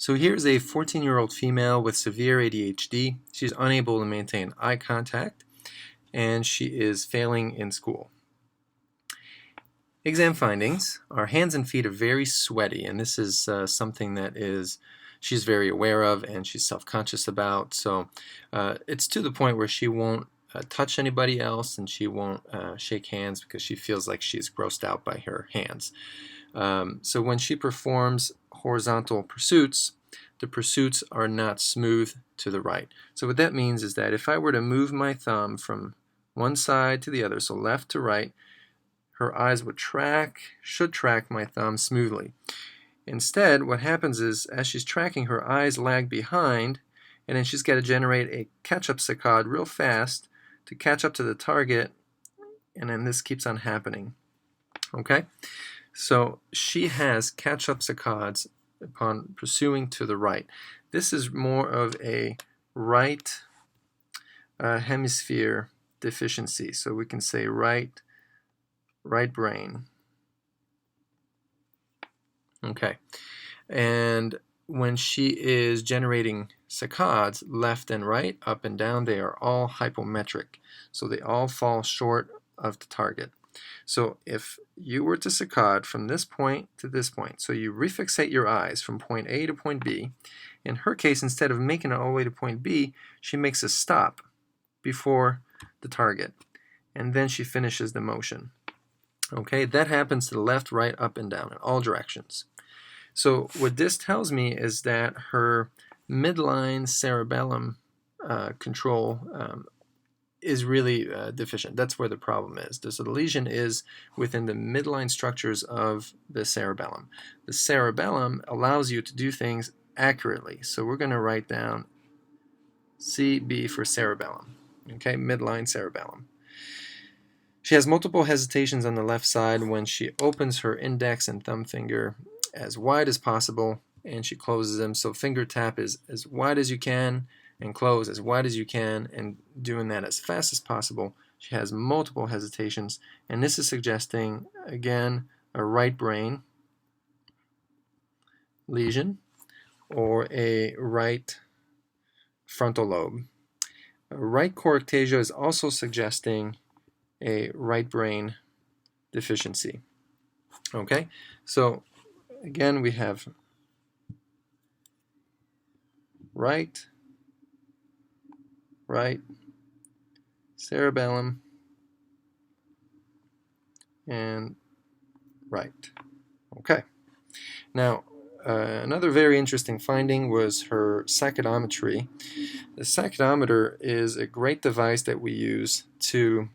So here's a 14-year-old female with severe ADHD. She's unable to maintain eye contact, and she is failing in school. Exam findings. Our hands and feet are very sweaty, and this is something that she's very aware of and she's self-conscious about. So it's to the point where she won't touch anybody else, and she won't shake hands because she feels like she's grossed out by her hands. So when she performs horizontal pursuits, the pursuits are not smooth to the right. So what that means is that if I were to move my thumb from one side to the other, so left to right, her eyes should track my thumb smoothly. Instead, what happens is, as she's tracking, her eyes lag behind, and then she's got to generate a catch-up saccade real fast to catch up to the target, and then this keeps on happening. Okay? So she has catch-up saccades upon pursuing to the right. This is more of a right hemisphere deficiency. So we can say right brain. Okay. And when she is generating saccades, left and right, up and down, they are all hypometric. So they all fall short of the target. So if you were to saccade from this point to this point, so you refixate your eyes from point A to point B, in her case, instead of making it all the way to point B, she makes a stop before the target, and then she finishes the motion. Okay, that happens to the left, right, up, and down in all directions. So what this tells me is that her midline cerebellum control is really deficient. That's where the problem is. So the lesion is within the midline structures of the cerebellum. The cerebellum allows you to do things accurately. So we're going to write down CB for cerebellum. Okay, midline cerebellum. She has multiple hesitations on the left side when she opens her index and thumb finger as wide as possible, and she closes them. So finger tap is as wide as you can and close as wide as you can, and doing that as fast as possible. She has multiple hesitations, and this is suggesting, again, a right brain lesion or a right frontal lobe. A right chorectasia is also suggesting a right brain deficiency. Okay, so again we have right cerebellum and right. Okay, now another very interesting finding was her Psyche Odometry. The Psyche Odometer is a great device that we use to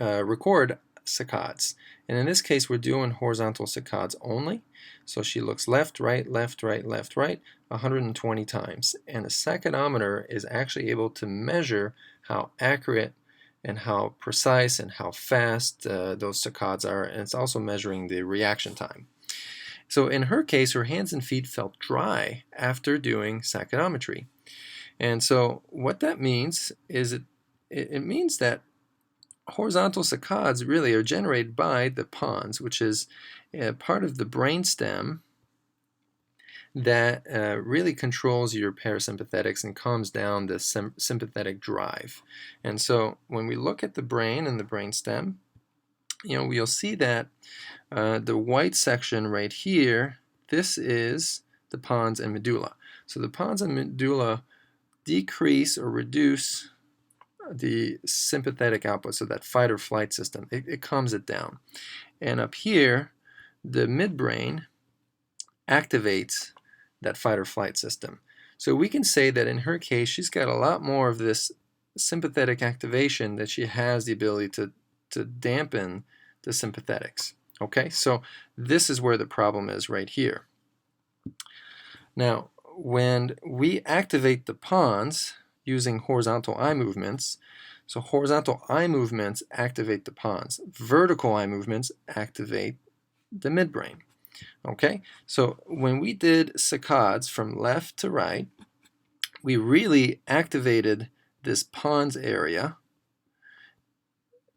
record saccades, and in this case we're doing horizontal saccades only. So she looks left, right, left, right, left, right 120 times, and the Psyche Odometer is actually able to measure how accurate and how precise and how fast those saccades are, and it's also measuring the reaction time. So in her case, her hands and feet felt dry after doing Psyche Odometry, and so what that means is it means that horizontal saccades really are generated by the pons, which is part of the brainstem that really controls your parasympathetics and calms down the sympathetic drive. And so when we look at the brain and the brainstem, we'll see that the white section right here, this is the pons and medulla. So the pons and medulla decrease or reduce the sympathetic output, so that fight or flight system, it calms it down. And up here, the midbrain activates that fight or flight system. So we can say that in her case, she's got a lot more of this sympathetic activation, that she has the ability to dampen the sympathetics. Okay, so this is where the problem is right here. Now, when we activate the pons using horizontal eye movements, so horizontal eye movements activate the pons. Vertical eye movements activate the midbrain. Okay, so when we did saccades from left to right, we really activated this pons area,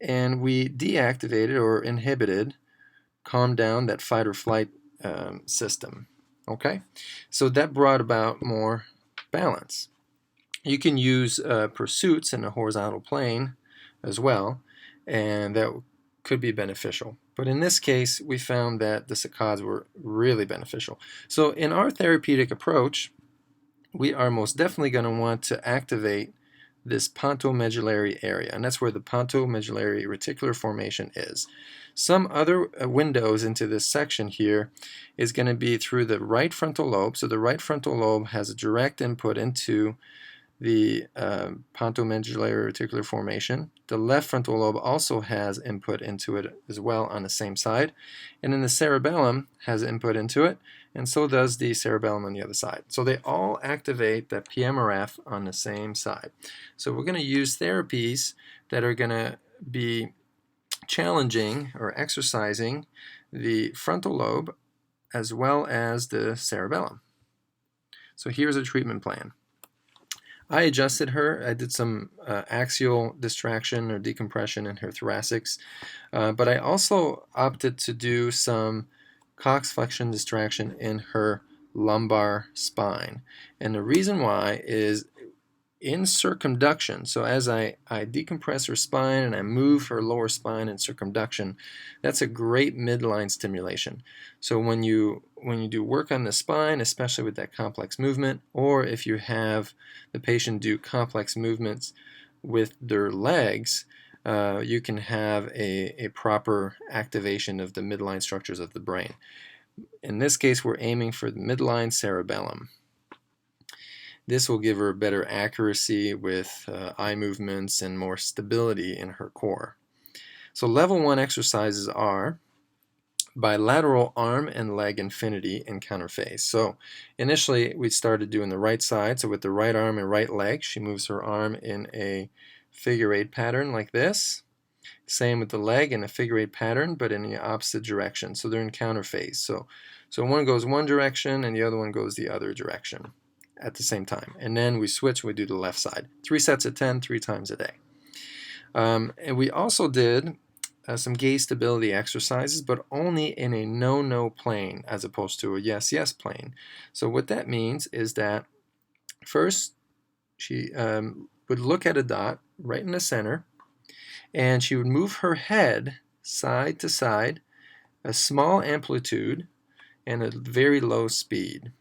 and we deactivated or inhibited, calmed down that fight or flight system. Okay, so that brought about more balance. You can use pursuits in a horizontal plane as well, and that could be beneficial. But in this case, we found that the saccades were really beneficial. So in our therapeutic approach, we are most definitely going to want to activate this pontomedullary area, and that's where the pontomedullary reticular formation is. Some other windows into this section here is going to be through the right frontal lobe. So the right frontal lobe has a direct input into the pontomedullary reticular formation. The left frontal lobe also has input into it as well on the same side. And then the cerebellum has input into it, and so does the cerebellum on the other side. So they all activate the PMRF on the same side. So we're going to use therapies that are going to be challenging or exercising the frontal lobe as well as the cerebellum. So here's a treatment plan. I adjusted her. I did some axial distraction or decompression in her thoracics, but I also opted to do some coxflexion distraction in her lumbar spine. And the reason why is in circumduction. So as I decompress her spine and I move her lower spine in circumduction, that's a great midline stimulation. So when you do work on the spine, especially with that complex movement, or if you have the patient do complex movements with their legs, you can have a proper activation of the midline structures of the brain. In this case, we're aiming for the midline cerebellum. This will give her better accuracy with eye movements and more stability in her core. So level 1 exercises are bilateral arm and leg infinity in counterphase. So initially we started doing the right side. So with the right arm and right leg, she moves her arm in a figure 8 pattern like this. Same with the leg in a figure 8 pattern, but in the opposite direction. So they're in counterphase. So one goes one direction and the other one goes the other direction at the same time. And then we switch, we do the left side. 3 sets of 10, 3 times a day. And we also did some gaze stability exercises, but only in a no-no plane as opposed to a yes-yes plane. So what that means is that first she would look at a dot right in the center, and she would move her head side to side, a small amplitude, and a very low speed.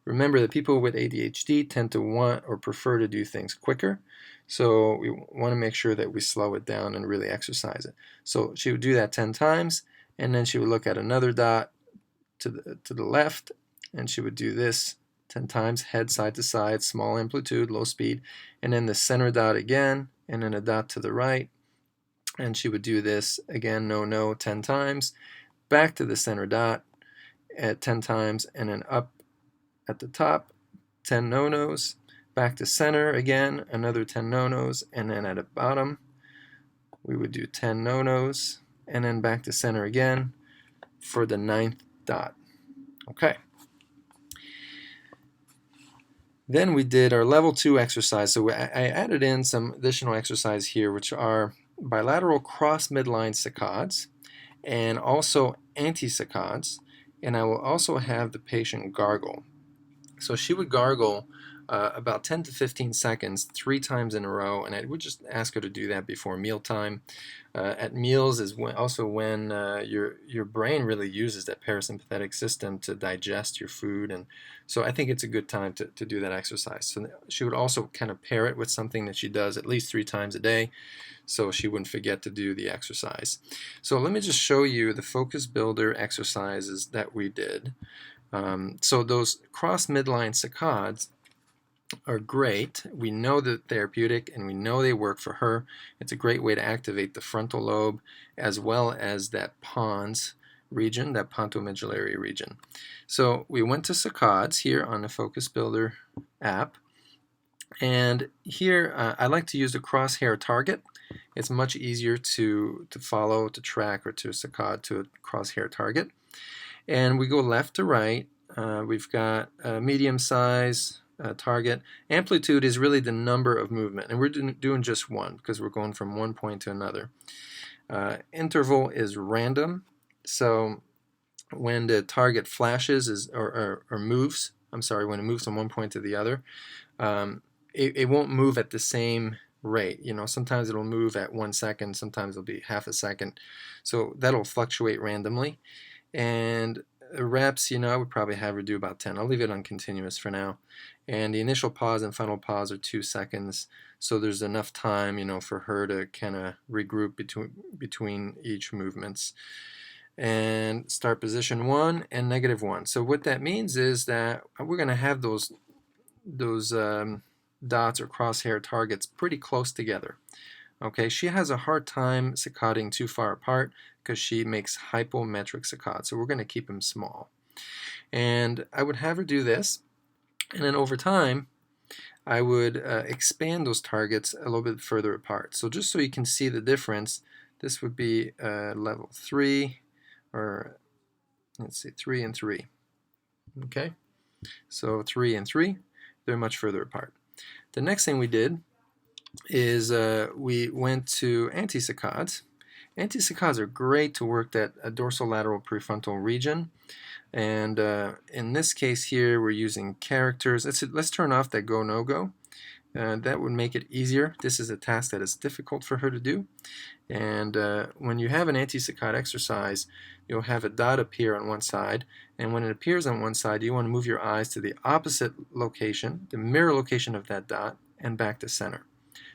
Remember that people with ADHD tend to want or prefer to do things quicker, so we want to make sure that we slow it down and really exercise it. So she would do that 10 times, and then she would look at another dot to the left, and she would do this 10 times, head side to side, small amplitude, low speed, and then the center dot again, and then a dot to the right, and she would do this again, no, 10 times, back to the center dot at 10 times, and then up at the top, 10 no-nos, back to center again, another 10 no-nos, and then at the bottom, we would do 10 no-nos, and then back to center again for the 9th dot. Okay. Then we did our level 2 exercise. So I added in some additional exercise here, which are bilateral cross midline saccades and also anti-saccades, and I will also have the patient gargle. So she would gargle about 10 to 15 seconds 3 times in a row, and I would just ask her to do that before mealtime. At meals is also when your brain really uses that parasympathetic system to digest your food, and so I think it's a good time to do that exercise. So she would also kind of pair it with something that she does at least 3 times a day, so she wouldn't forget to do the exercise. So let me just show you the focus builder exercises that we did. So those cross midline saccades are great. We know they're therapeutic and we know they work for her. It's a great way to activate the frontal lobe as well as that pons region, that pontomedullary region. So we went to saccades here on the Focus Builder app, and here I like to use the crosshair target. It's much easier to follow, to track, or to saccade to a crosshair target. And we go left to right. We've got a medium size target. Amplitude is really the number of movement, and we're doing just one because we're going from one point to another. Interval is random, so when the target flashes or moves, I'm sorry, when it moves from one point to the other, it won't move at the same rate. You know, sometimes it'll move at 1 second, sometimes it'll be half a second. So that'll fluctuate randomly. And reps, you know, I would probably have her do about 10. I'll leave it on continuous for now. And the initial pause and final pause are 2 seconds. So there's enough time, you know, for her to kind of regroup between each movements. And start position 1 and -1. So what that means is that we're going to have those dots or crosshair targets pretty close together. Okay, she has a hard time saccading too far apart because she makes hypometric saccades. So we're going to keep them small. And I would have her do this, and then over time I would expand those targets a little bit further apart. So just so you can see the difference, this would be level 3, or let's see, 3 and 3. Okay, so 3 and 3, they're much further apart. The next thing we did is we went to anti-saccades. Anti-saccades are great to work that dorsolateral prefrontal region. And in this case here, we're using characters. Let's turn off that go, no go. That would make it easier. This is a task that is difficult for her to do. And when you have an anti-saccade exercise, you'll have a dot appear on one side. And when it appears on one side, you want to move your eyes to the opposite location, the mirror location of that dot, and back to center.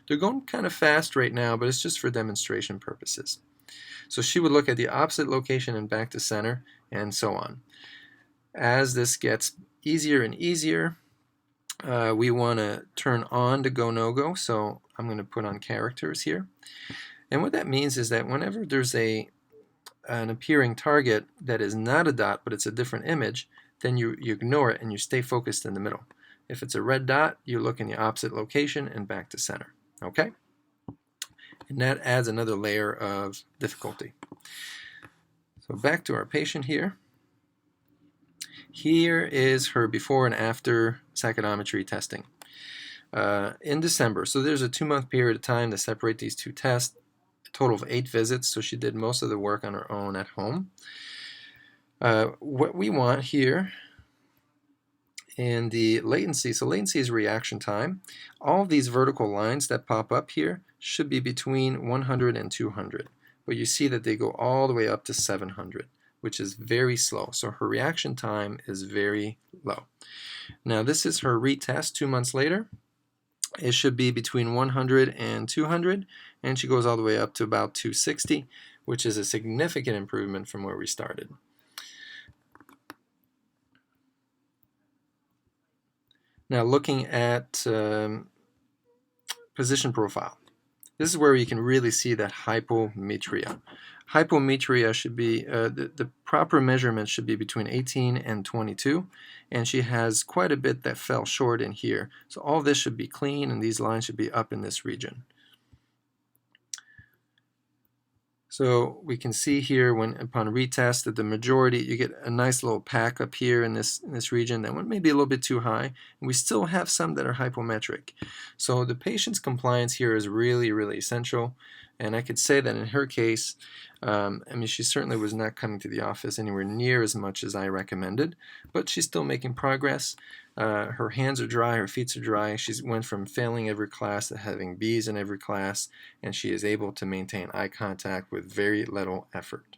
They're going kind of fast right now, but it's just for demonstration purposes. So she would look at the opposite location and back to center, and so on. As this gets easier and easier, we want to turn on the go, no go. So I'm going to put on characters here. And what that means is that whenever there's an appearing target that is not a dot, but it's a different image, then you ignore it and you stay focused in the middle. If it's a red dot, you look in the opposite location and back to center. Okay? And that adds another layer of difficulty. So back to our patient here. Here is her before and after Psyche Odometry testing. In December, so there's a 2-month period of time to separate these two tests, a total of 8 visits, so she did most of the work on her own at home. What we want here in the latency, so latency is reaction time. All of these vertical lines that pop up here should be between 100 and 200, but you see that they go all the way up to 700, which is very slow. So her reaction time is very low. Now this is her retest 2 months later. It should be between 100 and 200, and she goes all the way up to about 260, which is a significant improvement from where we started. Now looking at position profile. This is where you can really see that hypometria. Hypometria should be, the proper measurement should be between 18 and 22, and she has quite a bit that fell short in here. So all this should be clean, and these lines should be up in this region. So we can see here when upon retest that the majority, you get a nice little pack up here in this region that one may be a little bit too high, and we still have some that are hypometric. So the patient's compliance here is really, really essential. And I could say that in her case, I mean, she certainly was not coming to the office anywhere near as much as I recommended, but she's still making progress. Her hands are dry, her feet are dry. She went from failing every class to having B's in every class, and she is able to maintain eye contact with very little effort.